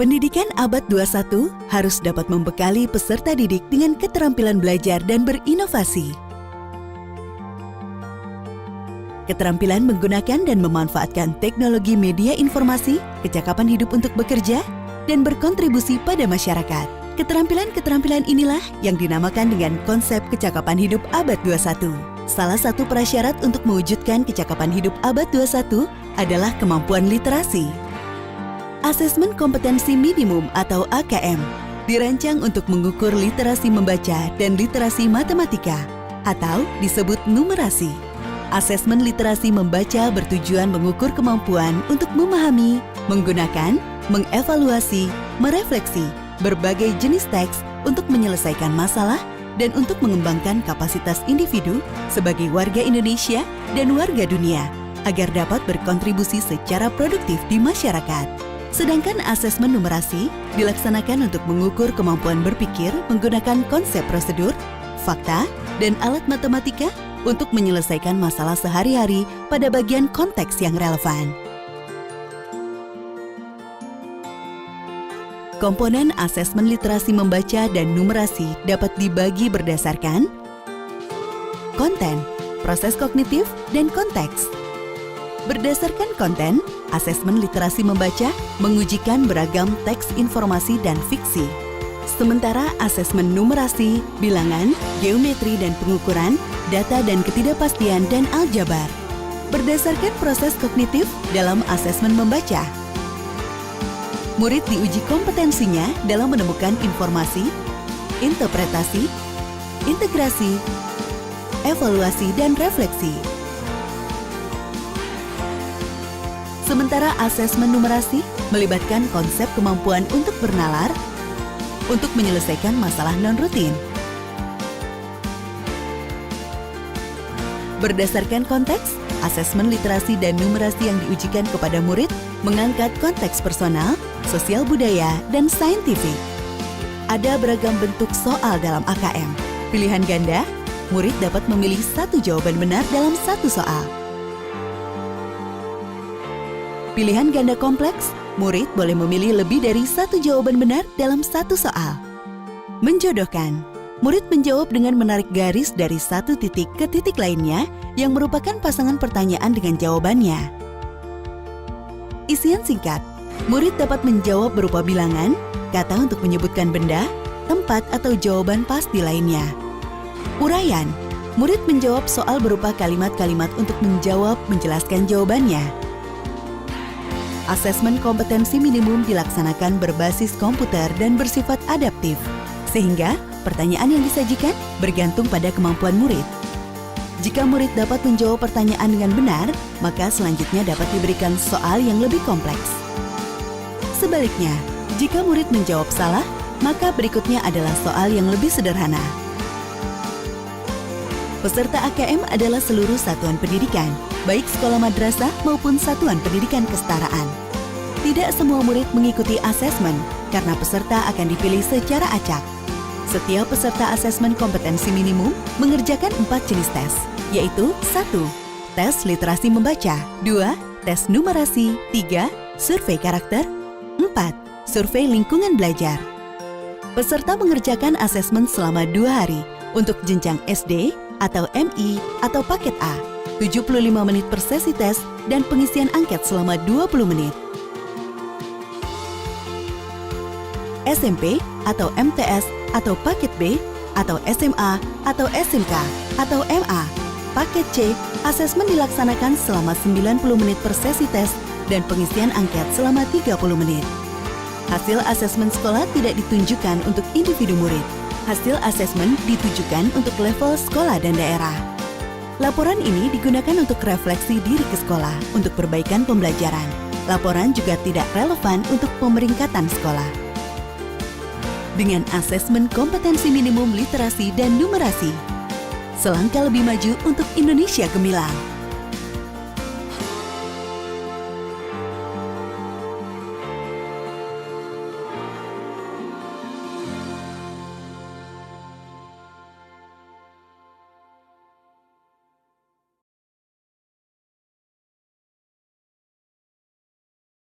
Pendidikan abad 21 harus dapat membekali peserta didik dengan keterampilan belajar dan berinovasi. Keterampilan menggunakan dan memanfaatkan teknologi media informasi, kecakapan hidup untuk bekerja, dan berkontribusi pada masyarakat. Keterampilan-keterampilan inilah yang dinamakan dengan konsep kecakapan hidup abad 21. Salah satu prasyarat untuk mewujudkan kecakapan hidup abad 21 adalah kemampuan literasi. Asesmen kompetensi minimum atau AKM dirancang untuk mengukur literasi membaca dan literasi matematika atau disebut numerasi. Asesmen literasi membaca bertujuan mengukur kemampuan untuk memahami, menggunakan, mengevaluasi, merefleksi berbagai jenis teks untuk menyelesaikan masalah dan untuk mengembangkan kapasitas individu sebagai warga Indonesia dan warga dunia agar dapat berkontribusi secara produktif di masyarakat. Sedangkan asesmen numerasi dilaksanakan untuk mengukur kemampuan berpikir menggunakan konsep prosedur, fakta, dan alat matematika untuk menyelesaikan masalah sehari-hari pada bagian konteks yang relevan. Komponen asesmen literasi membaca dan numerasi dapat dibagi berdasarkan konten, proses kognitif, dan konteks. Berdasarkan konten, asesmen literasi membaca mengujikan beragam teks informasi dan fiksi. Sementara asesmen numerasi, bilangan, geometri dan pengukuran, data dan ketidakpastian dan aljabar. Berdasarkan proses kognitif dalam asesmen membaca, murid diuji kompetensinya dalam menemukan informasi, interpretasi, integrasi, evaluasi, dan refleksi. Sementara asesmen numerasi melibatkan konsep kemampuan untuk bernalar, untuk menyelesaikan masalah non-rutin. Berdasarkan konteks, asesmen literasi dan numerasi yang diujikan kepada murid mengangkat konteks personal, sosial budaya, dan saintifik. Ada beragam bentuk soal dalam AKM. Pilihan ganda, murid dapat memilih satu jawaban benar dalam satu soal. Pilihan ganda kompleks, murid boleh memilih lebih dari satu jawaban benar dalam satu soal. Menjodohkan, murid menjawab dengan menarik garis dari satu titik ke titik lainnya yang merupakan pasangan pertanyaan dengan jawabannya. Isian singkat, murid dapat menjawab berupa bilangan, kata untuk menyebutkan benda, tempat atau jawaban pasti lainnya. Uraian, murid menjawab soal berupa kalimat-kalimat untuk menjelaskan jawabannya. Asesmen kompetensi minimum dilaksanakan berbasis komputer dan bersifat adaptif, sehingga pertanyaan yang disajikan bergantung pada kemampuan murid. Jika murid dapat menjawab pertanyaan dengan benar, maka selanjutnya dapat diberikan soal yang lebih kompleks. Sebaliknya, jika murid menjawab salah, maka berikutnya adalah soal yang lebih sederhana. Peserta AKM adalah seluruh satuan pendidikan, baik sekolah madrasah maupun satuan pendidikan kesetaraan. Tidak semua murid mengikuti asesmen karena peserta akan dipilih secara acak. Setiap peserta asesmen kompetensi minimum mengerjakan 4 jenis tes, yaitu 1. Tes literasi membaca, 2. Tes numerasi, 3. Survei karakter, 4. Survei lingkungan belajar. Peserta mengerjakan asesmen selama 2 hari untuk jenjang SD atau MI atau paket A, 75 menit per sesi tes dan pengisian angket selama 20 menit. SMP atau MTS atau paket B atau SMA atau SMK atau MA, paket C, asesmen dilaksanakan selama 90 menit per sesi tes dan pengisian angket selama 30 menit. Hasil asesmen sekolah tidak ditunjukkan untuk individu murid. Hasil asesmen ditujukan untuk level sekolah dan daerah. Laporan ini digunakan untuk refleksi diri ke sekolah untuk perbaikan pembelajaran. Laporan juga tidak relevan untuk pemeringkatan sekolah. Dengan asesmen kompetensi minimum literasi dan numerasi, selangkah lebih maju untuk Indonesia gemilang.